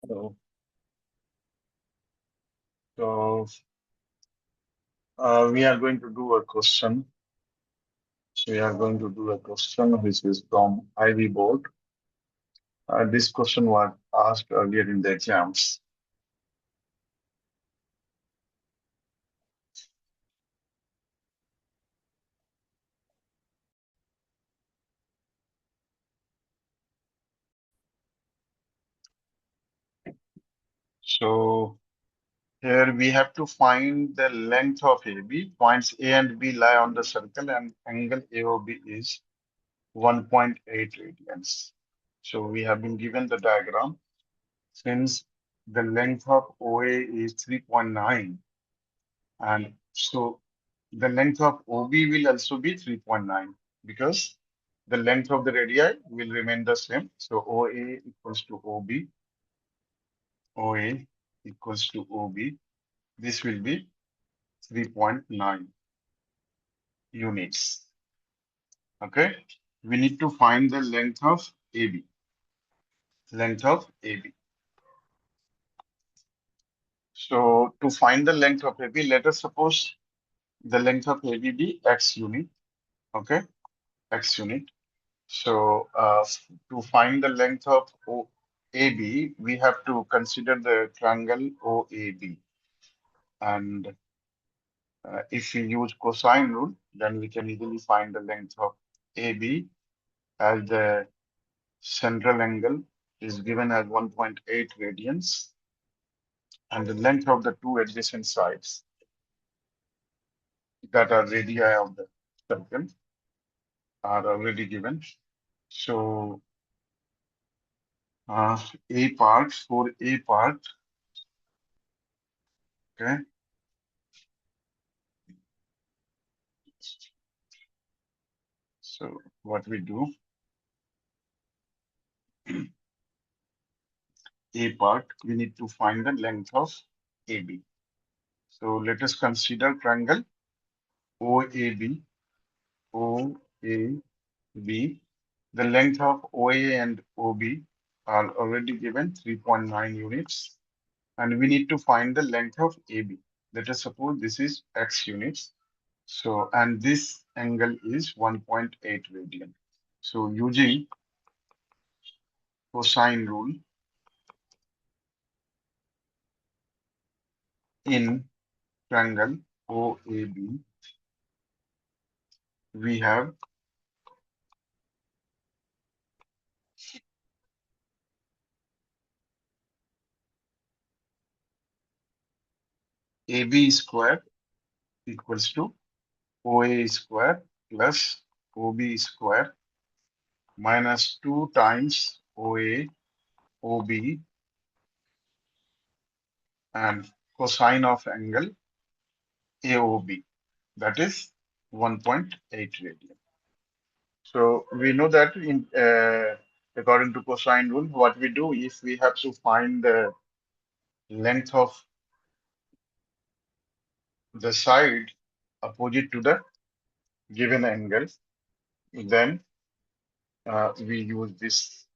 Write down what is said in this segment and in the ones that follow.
So, so we are going to do a question. We are going to do a question which is from Ivy board. This question was asked earlier in the exams. So here we have to find the length of AB. Points A and B lie on the circle and angle AOB is 1.8 radians. So we have been given the diagram. Since the length of OA is 3.9, and so the length of OB will also be 3.9 because the length of the radii will remain the same. So OA equals to OB, OA equals to OB. This will be 3.9 units. Okay. We need to find the length of AB. Length of AB. So to find the length of AB, let us suppose the length of AB be X unit. Okay. X unit. So to find the length of OAB, we have to consider the triangle OAB. And if we use cosine rule, then we can easily find the length of AB as the central angle is given as 1.8 radians. And the length of the two adjacent sides that are radii of the circle are already given. So A part, for A part, okay. So what we do, A part, we need to find the length of AB. So let us consider triangle OAB, OAB. The length of OA and OB are already given 3.9 units. And we need to find the length of AB. Let us suppose this is X units. So, and this angle is 1.8 radian. So using cosine rule in triangle OAB, we have AB square equals to OA square plus OB square minus 2 times OA, OB, and cosine of angle AOB, that is 1.8 radian. So we know that in according to cosine rule, what we do if we have to find the length of the side opposite to the given angle, then we use this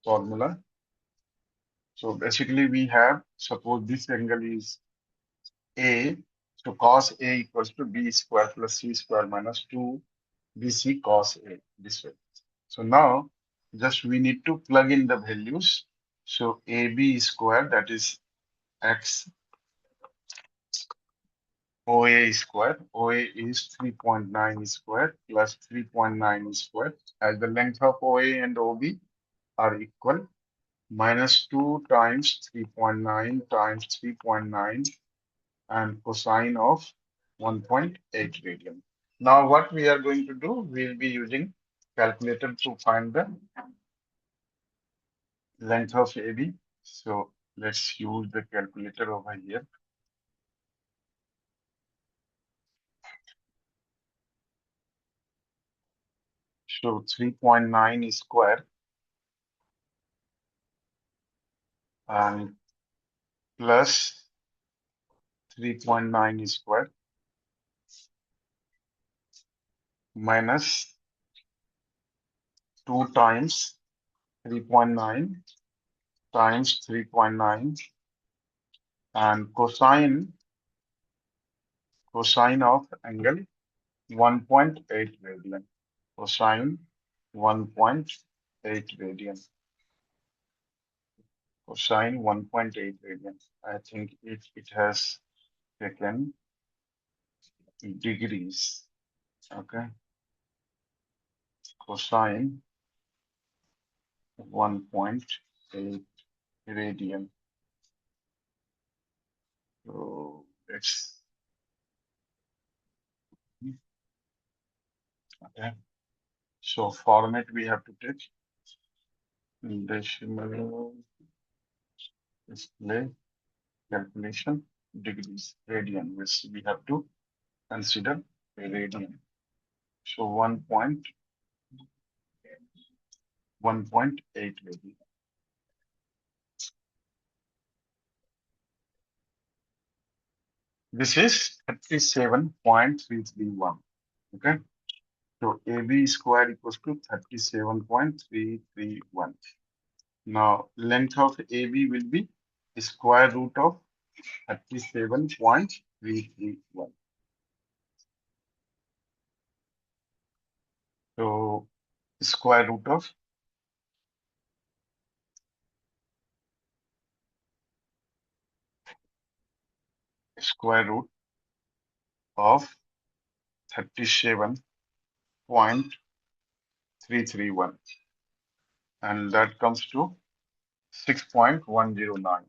formula. So basically we have, suppose this angle is A, so cos A equals to B square plus C square minus 2 BC cos A, this way. So now just we need to plug in the values. So AB square, that is X, OA square, OA is 3.9 square plus 3.9 square, as the length of OA and OB are equal, minus 2 times 3.9 times 3.9 and cosine of 1.8 radian. Now what we are going to do, we'll be using calculator to find the length of AB. So let's use the calculator over here. So 3.9 square and plus 3.9 square minus 2 times 3.9 times 3.9 and cosine of angle 1.8 radian. Cosine 1.8 radian. Cosine 1.8 radian. I think it has taken degrees. Okay. Cosine 1.8 radian. So it's okay. So format we have to take decimal display calculation degrees radian, which we have to consider radian. So 1.8 radian. This is 37.331. Okay. So AB square equals to 37.331. Now length of AB will be the square root of 37.331. So square root of square root of 37.331, and that comes to 6.109.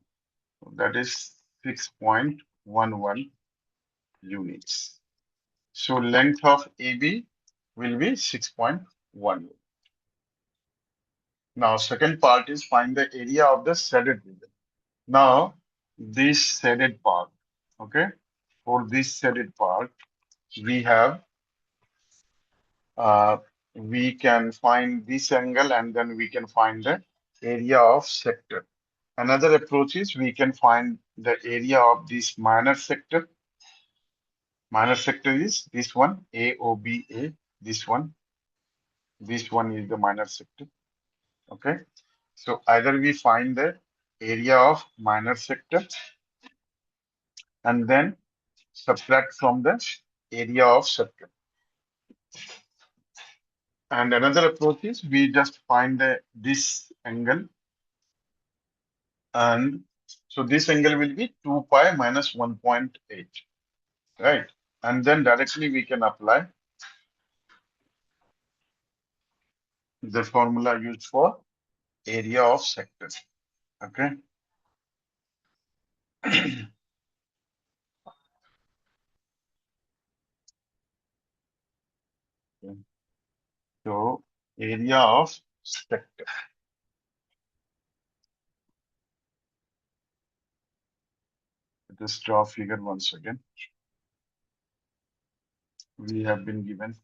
That is 6.11 units. So length of AB will be 6.1. Now second part is find the area of the shaded region. Now this shaded part, okay, for this shaded part we have we can find this angle and then we can find the area of sector. Another approach is we can find the area of this minor sector. Minor sector is this one, AOBA, this one. This one is the minor sector. Okay. So either we find the area of minor sector and then subtract from the area of sector. And another approach is we just find this angle, and so this angle will be 2 pi minus 1.8, right? And then directly we can apply the formula used for area of sector. Okay. So area of sector. Let us draw figure once again. We have been given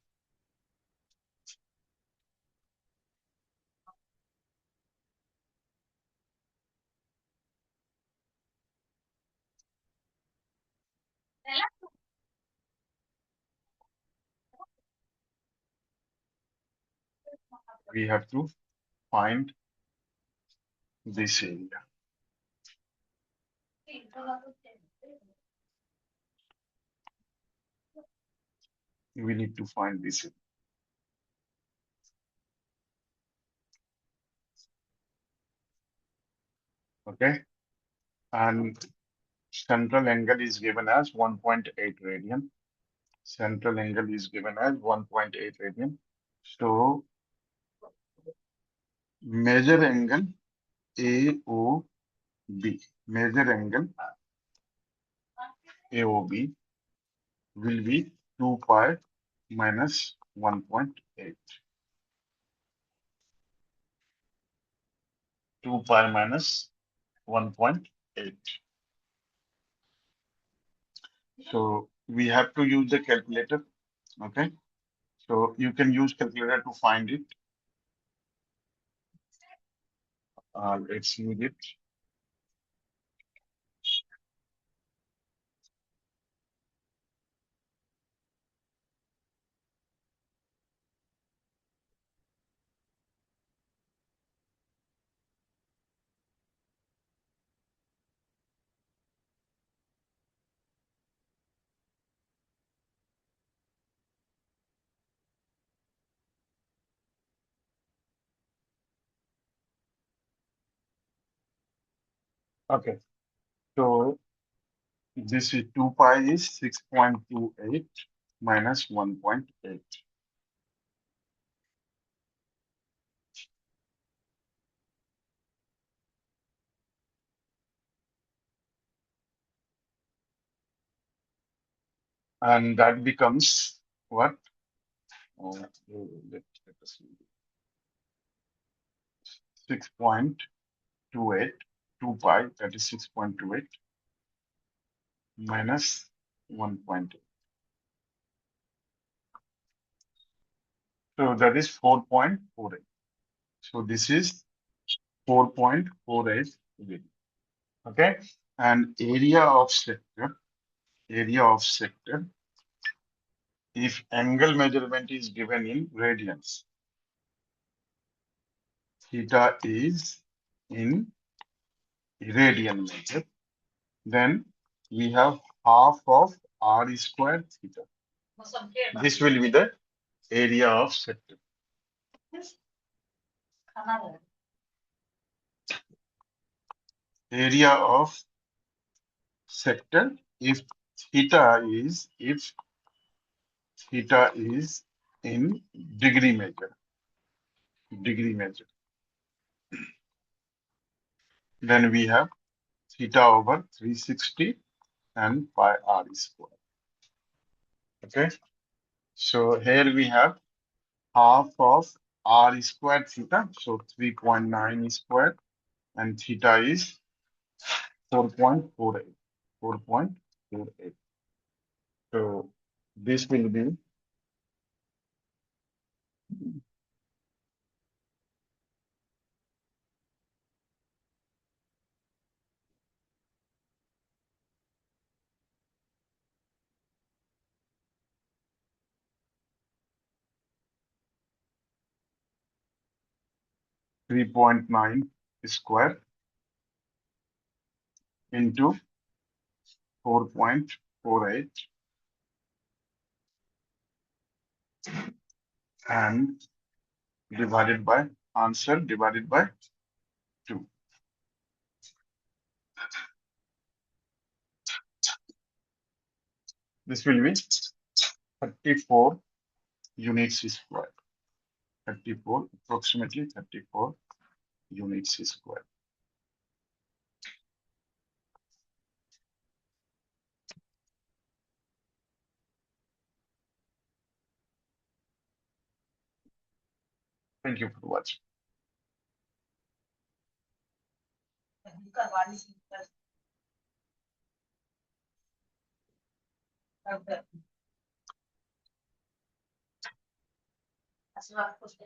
we have to find this area. We need to find this area. Okay. And central angle is given as 1.8 radian. Central angle is given as 1.8 radian. So measure angle AOB, measure angle AOB will be 2 pi minus 1.8. 2 pi minus 1.8. So we have to use the calculator. Okay. So you can use calculator to find it. Let's use it. Okay. So this is 2 pi is 6.28 minus 1.8. And that becomes what? Let us see. 6.28, 2 pi, that is 6.28 minus 1.8. So that is 4.48. So this is 4.48 degree. Okay. And area of sector, if angle measurement is given in radians, theta is in radian measure, then we have half of r squared theta. This will be the area of sector. Area of sector if theta is in degree measure, then we have theta over 360 and pi r square. Okay, so here we have half of r squared theta, so 3.9 squared, and theta is 4.48. 4.48. So this will be 3.9 square into 4.48 and divided by answer divided by 2. This will be 34 units square. 34, approximately 34 units square. Thank you for watching.